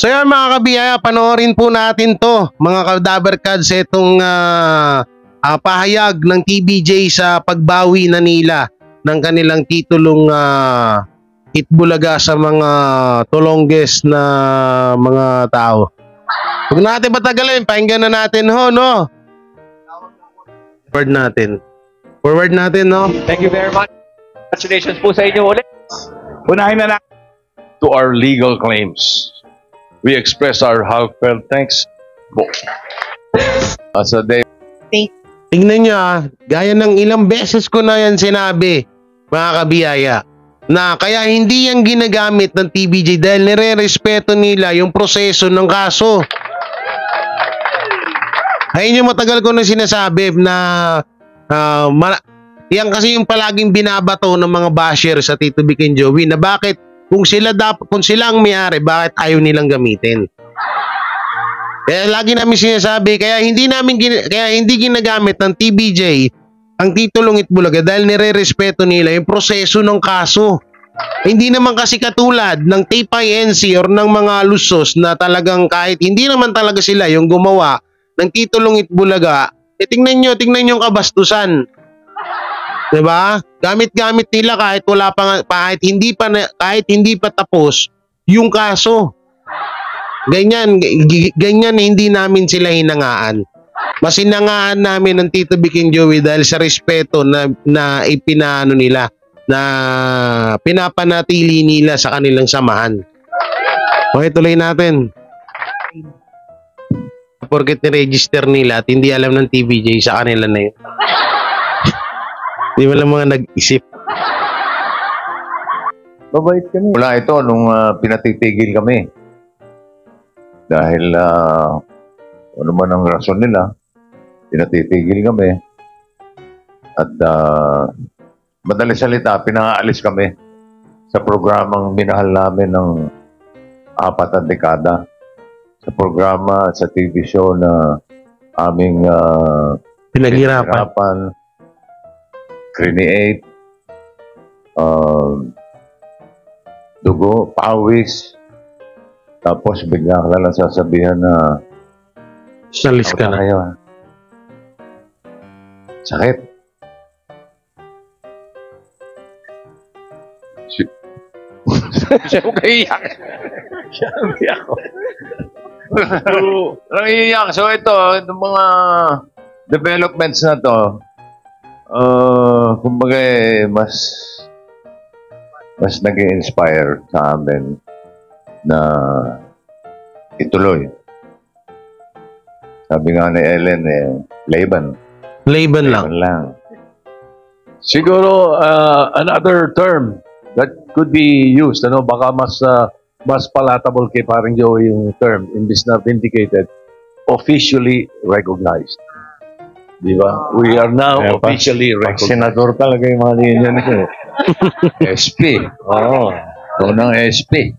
So yan mga kabiyaya, panoorin po natin to mga Kadaberkads, itong pahayag ng TVJ sa pagbawi na nila ng kanilang titulong Itbulaga sa mga tulongges na mga tao. Huwag natin patagalin, pakinggan na natin ho, no? Forward natin, no? Thank you very much. Congratulations po sa inyo ulit. Unahin na natin to our legal claims. We express our heartfelt thanks po. As a day. Tingnan nyo gaya ng ilang beses ko na yan sinabi, mga kabiyaya, na kaya hindi yan ginagamit ng TVJ dahil nire-respeto nila yung proseso ng kaso. Ayun yung matagal ko na sinasabi na yan kasi yung palaging binabato ng mga basher sa Tito Vic and Joey na bakit kung sila ang may-ari, bakit ayaw nilang gamitin? Kaya lagi namin sinasabi, kaya hindi ginagamit ng TVJ ang titulong Itbulaga dahil nire-respeto nila yung proseso ng kaso. Hindi naman kasi katulad ng TPINC or ng mga lusos na talagang kahit hindi naman talaga sila yung gumawa ng titulong Itbulaga, tingnan nyo yung kabastusan. Diba? Gamit-gamit nila kahit kahit hindi pa tapos yung kaso. Ganyan hindi namin sila hinangaan. Mas hinangaan namin ng Tito Vic and Joey dahil sa respeto na ipinaano nila, na pinapanatili nila sa kanilang samahan. Okay, tuloy natin. Porket ni-register nila at hindi alam ng TVJ, sa kanila na yun. Di ba lang mga nag-isip? Mabait kami. Wala ito nung pinatitigil kami. Dahil ano man ang rason nila, pinatitigil kami. At madaling salita, pinaalis kami sa programang minahal namin ng 4 na dekada. Sa programa, sa TV show na aming pinaghirapan. Create, dugo, pawis, tapos bigla ka lang sasabihan na salis ka na. Kayo. Sakit. Siya ko kaiyak. Siya iyak ko. Nangiyak. So itong mga developments na to, kumbaga mas nag-inspire sa amin na ituloy. Sabi nga ni Ellen, Laban lang. Siguro another term that could be used, baka mas palatable kay paring Joey yung term, imbis na vindicated, officially recognized. Di ba? We are now officially recognized. Senador talaga yung mga linya nito. SP. Oo. Unang SP.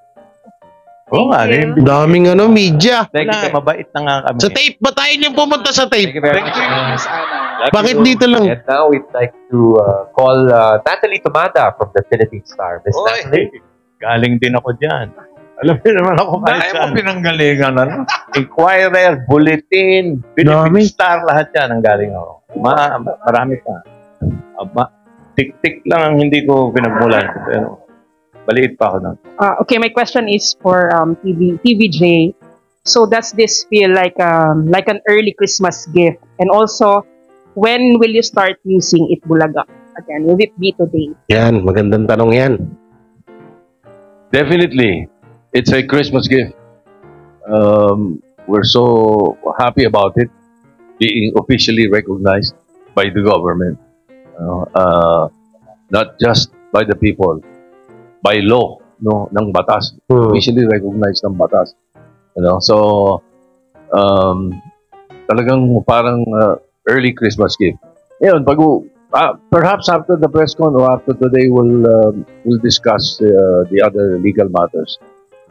Oo nga. Daming media. Mabait na nga kami. Sa tape ba tayo niyong pumunta sa tape? Thank you very much, Miss Ana. Bakit dito lang? And now we'd like to call Natalie Tumada from the Philippine Star. Miss Natalie? Galing din ako dyan. Alam mo naman ako Dahil mo pinanggalingan, Inquirer, Bulletin, Philippine Star, lahat yan ang galing ako. Marami pa. Tik-tik lang ang hindi ko pinagmulan. Pero baliit pa ako na. Okay, my question is for TVJ. So does this feel like an early Christmas gift? And also, when will you start using Itbulaga again? Will it be today? Yan, magandang tanong yan. Definitely. It's a Christmas gift. We're so happy about it being officially recognized by the government. Not just by the people, by law, ng batas. Officially recognized ng batas. So talagang parang early Christmas gift. Ngayon, perhaps after the press con or after today, we'll discuss the other legal matters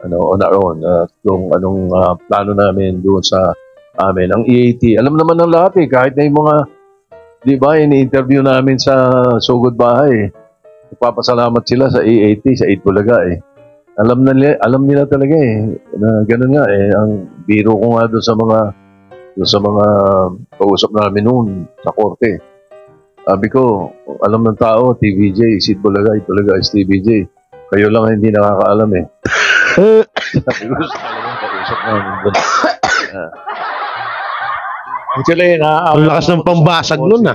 on our own. Kung anong plano namin doon sa amin. Ang EAT, alam naman ng lahat kahit na yung mga, di ba, ini-interview namin sa Sugod Bahay. Nagpapasalamat sila sa EAT, sa Itbulaga alam nila talaga eh, na gano'n nga eh. Ang biro ko nga doon sa mga kausap namin noon sa korte. Sabi ko, alam ng tao, TVJ, Sid Bulaga, talaga is TVJ. Kayo lang ang hindi nakakaalam eh. Sabi ko, talagang kausap namin doon. Actually, Ang lakas ng pambasag nun,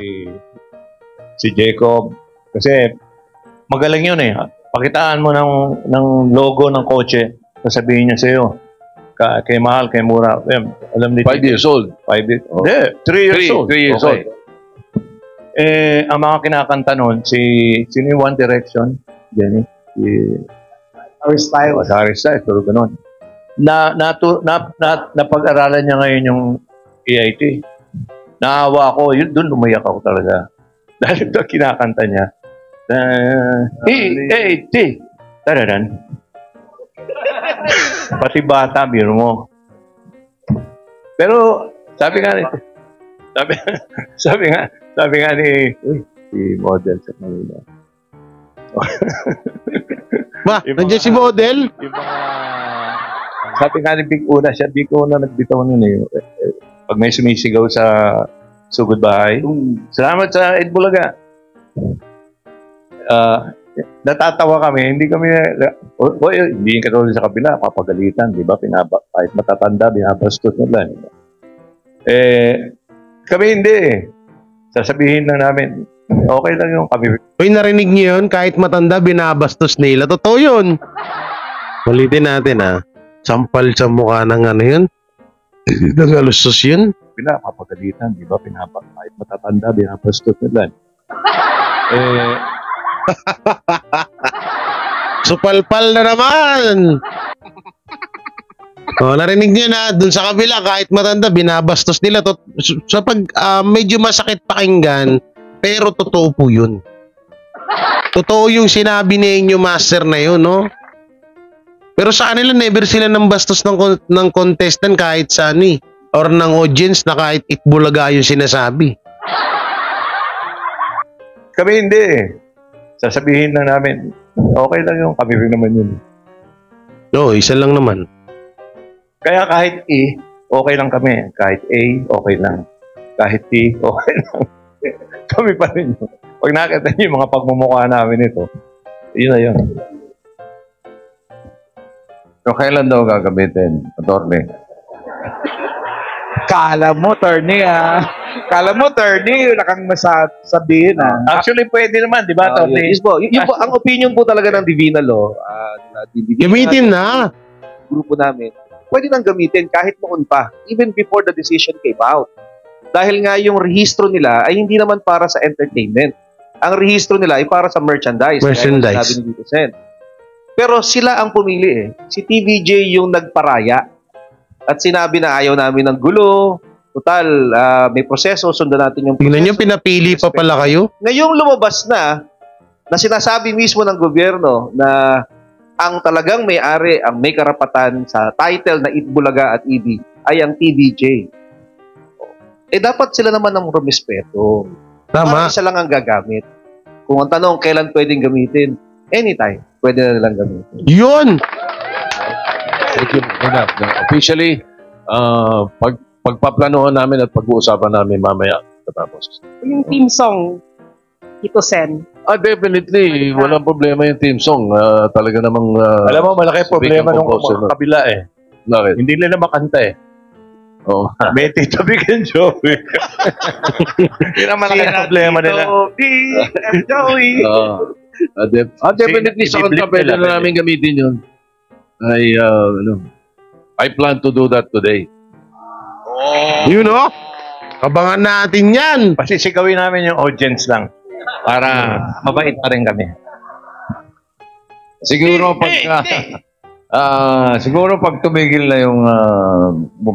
si Jacob. Kasi magaling yun eh. Pakitaan mo ng logo ng kotse, sasabihin niya sa'yo, kay mahal, kay mura. Alam ni 5 years old. 5 years Oh. Hindi, 3 years old. 3 years Okay. Ang mga kinakanta nun, sino yung One Direction? Jenny? Si Harry Styles. Harry Styles, pero ganun. Napag-aralan niya ngayon yung EIT. Naawa ako, yun, doon lumayak ako talaga. Dahil ito kinakanta niya. EIT. Tararan. Pati bata, biro mo. Pero, sabi nga ni, si model sa kanila. Ba, nandiyan si model? Yung mga, sabi nga ni Big Una, Big Una nagbitaw nun eh. Pag may sumisigaw sa sugod bahay, salamat sa Ed Bulaga. Natatawa kami, hindi kami, hindi yung katulad sa kabila, papagalitan, di ba? Kahit matatanda, binabastos nila. Kami hindi eh. Sasabihin lang namin, okay lang yung kami. Uy, narinig niyo yun? Kahit matanda, binabastos nila. Totoo yun. Ulitin natin Sampal sa mukha ng ano yun? Nagalustos yun? Papagalitan, di ba? Kahit matatanda, binabastos nila. Supalpal na naman! Narinig niyo na, dun sa kabila, kahit matanda, binabastos nila. Sa medyo masakit pakinggan, pero totoo po yun. Totoo yung sinabi ni inyo master na yun, no? Pero sa kanila, never sila nang bastos ng contestant kahit sa ano or ng audience na kahit Itbulaga yung sinasabi. Kami hindi eh. Sasabihin lang namin, okay lang yung kami rin naman yun. Isa lang naman. Kaya kahit E, okay lang kami. Kahit A, okay lang. Kahit T, okay lang. Kami pa rin yun. Pag nakita niyo yung mga pagmumukha namin ito, yun na yun. So, kailan daw gagamitin, attorney? Kala mo, attorney Kala mo, attorney, wala kang masasabihin Actually, pwede naman, di ba, attorney? Yes po. Yung po, ang opinion po talaga ng Divina Law, Gamitin na! Grupo namin, pwede nang gamitin kahit noon pa, even before the decision came out. Dahil nga yung rehistro nila ay hindi naman para sa entertainment. Ang rehistro nila ay para sa merchandise. Merchandise. Sabi ni Dito Sen. Pero sila ang pumili eh. Si TVJ yung nagparaya. At sinabi na ayaw namin ng gulo. Total, may proseso, sundan natin yung proseso. Tingnan nyo, pinapili pa pala kayo. Ngayong lumabas na sinasabi mismo ng gobyerno na ang talagang may-ari, ang may karapatan sa title na Itbulaga at EB ay ang TVJ. Dapat sila naman ang rumispeto. Tama. Isa lang ang gagamit. Kung ang tanong, kailan pwedeng gamitin? Anytime, pwede na nilang gamitin. Yun! Thank you. Officially, pagpaplanuhan namin at pag-uusapan namin mamaya katapos. Yung theme song, Tito Sen. Definitely. Walang problema yung team song. Talaga namang... Alam mo, malaki problema nung kabila eh. Bakit? Hindi nila makanta eh. Oh. May Tito Big and Joey. Yun ang malaki problema nila. Big and Joey. Definitely sa kanta pwede na namin gamitin yun. I plan to do that today. Yun o! Abangan natin yan! Pasisigawin namin yung audience lang. Para mabait pa rin kami. Siguro pag tumigil na yung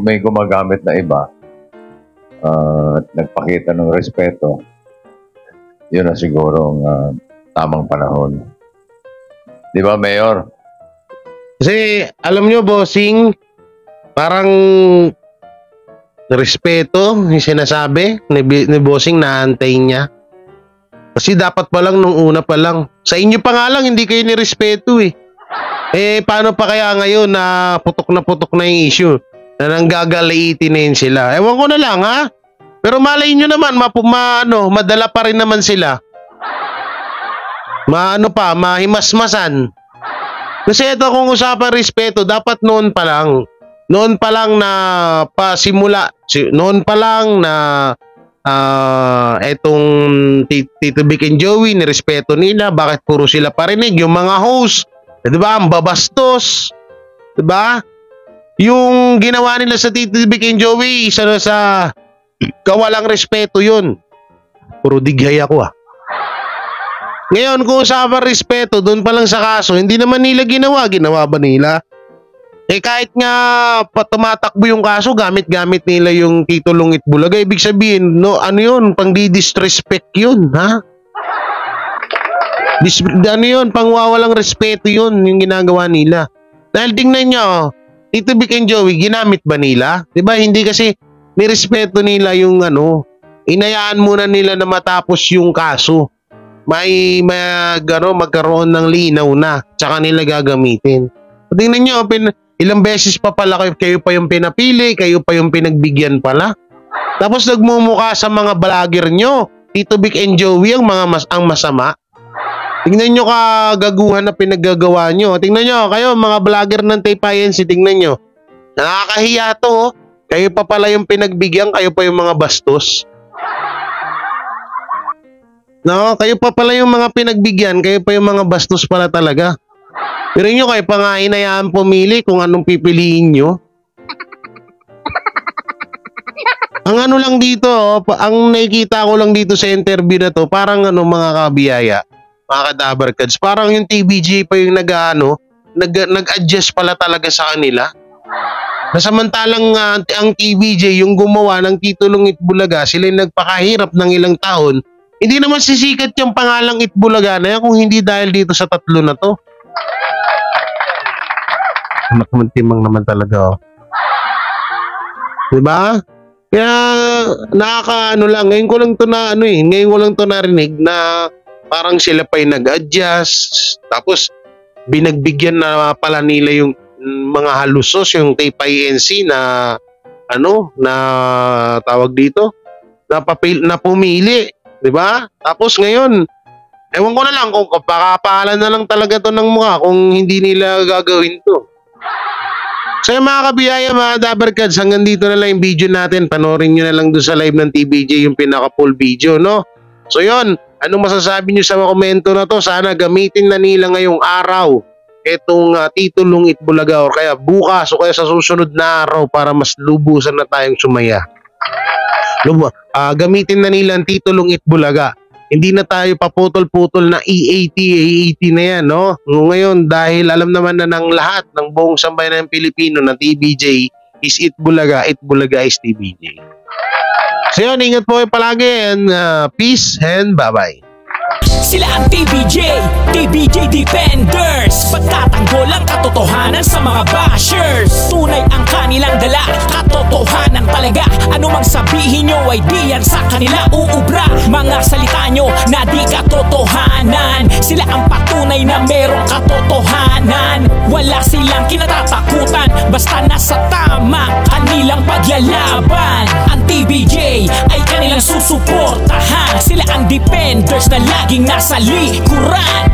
may gumagamit na iba at nagpakita ng respeto, yun na siguro ang tamang panahon. Di ba, Mayor? Kasi, alam nyo, bossing, parang respeto yung sinasabi ni bossing, naantay niya. Kasi dapat pa lang nung una pa lang. Sa inyo pa nga lang, hindi kayo nirespeto eh. Paano pa kaya ngayon na putok na yung issue? Na nanggagaliitin na yun sila. Ewan ko na lang, ha? Pero malay nyo naman, madala pa rin naman sila. Mahimasmasan. Kasi ito kung usapan respeto, dapat noon pa lang na pasimula, noon pa lang na etong Tito Vic and Joey, nirespeto nila. Bakit puro sila parinig? Yung mga host, diba? Ang babastos, diba? Yung ginawa nila sa Tito Vic and Joey, isa na sa kawalang respeto yun. Puro dighay ako, Ngayon, kung usapan respeto, doon pa lang sa kaso, hindi naman nila ginawa ba nila? Kahit nga tumatakbo yung kaso, gamit-gamit nila yung titulong Itbulaga. Ibig sabihin, yun? Pang-disrespect yun, ha? Pangwawalang respeto yun, yung ginagawa nila. Dahil tingnan nyo, Tito Vic and Joey, ginamit ba nila? Diba, hindi kasi nirespeto nila yung inayaan muna nila na matapos yung kaso. Magkaroon ng linaw na, tsaka nila gagamitin. Tingnan nyo, ilang beses pa pala kayo pa yung pinapili, kayo pa yung pinagbigyan pala. Tapos nagmumukha sa mga vlogger nyo, Tito Vic and Joey ang masama. Tingnan nyo kagaguhan na pinaggagawa nyo. Tingnan nyo, kayo mga vlogger ng Taypayensi, tingnan nyo. Nakakahiya to. Kayo pa pala yung pinagbigyan, kayo pa yung mga bastos. No, kayo pa pala yung mga pinagbigyan, kayo pa yung mga bastos pala talaga. Pero nyo kayo pa nga inayaan pumili kung anong pipiliin nyo. Ang lang dito, ang nakikita ko lang dito sa interview na to, parang mga kabiyaya, mga kadabarkads, parang yung TVJ pa yung nag-adjust pala talaga sa kanila. Nasamantalang ang TVJ yung gumawa ng titulong Itbulaga, sila yung nagpakahirap ng ilang taon. Hindi naman sisikat yung pangalang Itbulaga na yan kung hindi dahil dito sa tatlo na to. Nakamantimang naman talaga. Diba? Kaya lang. Ngayon ko lang to narinig na parang sila pa yung nag-adjust. Tapos binagbigyan na pala nila yung mga halusos, yung Taypayensi na na tawag dito, na pumili. Diba? Tapos ngayon, ewan ko na lang kung kapakapalan na lang talaga to ng mukha kung hindi nila gagawin to. So mga kabiyaya, mga dabarkads, hanggang dito na lang yung video natin. Panoorin nyo na lang doon sa live ng TVJ yung pinaka-full video, no? So yun, anong masasabi nyo sa mga komento na to? Sana gamitin na nila ngayong araw itong titulong Itbulaga or kaya bukas o kaya sa susunod na araw para mas lubusan na tayong sumaya. Gamitin na nila ang titulong Itbulaga. Hindi na tayo paputol-putol na EAT na yan, no? Ngayon, dahil alam naman na ng lahat ng buong sambayan ng Pilipino na TVJ is Itbulaga, Itbulaga is TVJ. So yun, ingat po kayo palagi and peace and bye-bye. Sila ang TVJ Defenders. Pagtatanggol ang katotohanan sa mga bashers. Tunay ang kanilang dala, katotohanan talaga. Ano mang sabihin nyo ay di yan sa kanila uubra. Mga salita nyo na di katotohanan. Sila ang patunay na merong katotohanan. Wala silang kinatatakutan, basta nasa tama kanilang paglalaban. Ang TVJ ay kanilang susuportahan. Sila ang defenders na laging nasa likuran.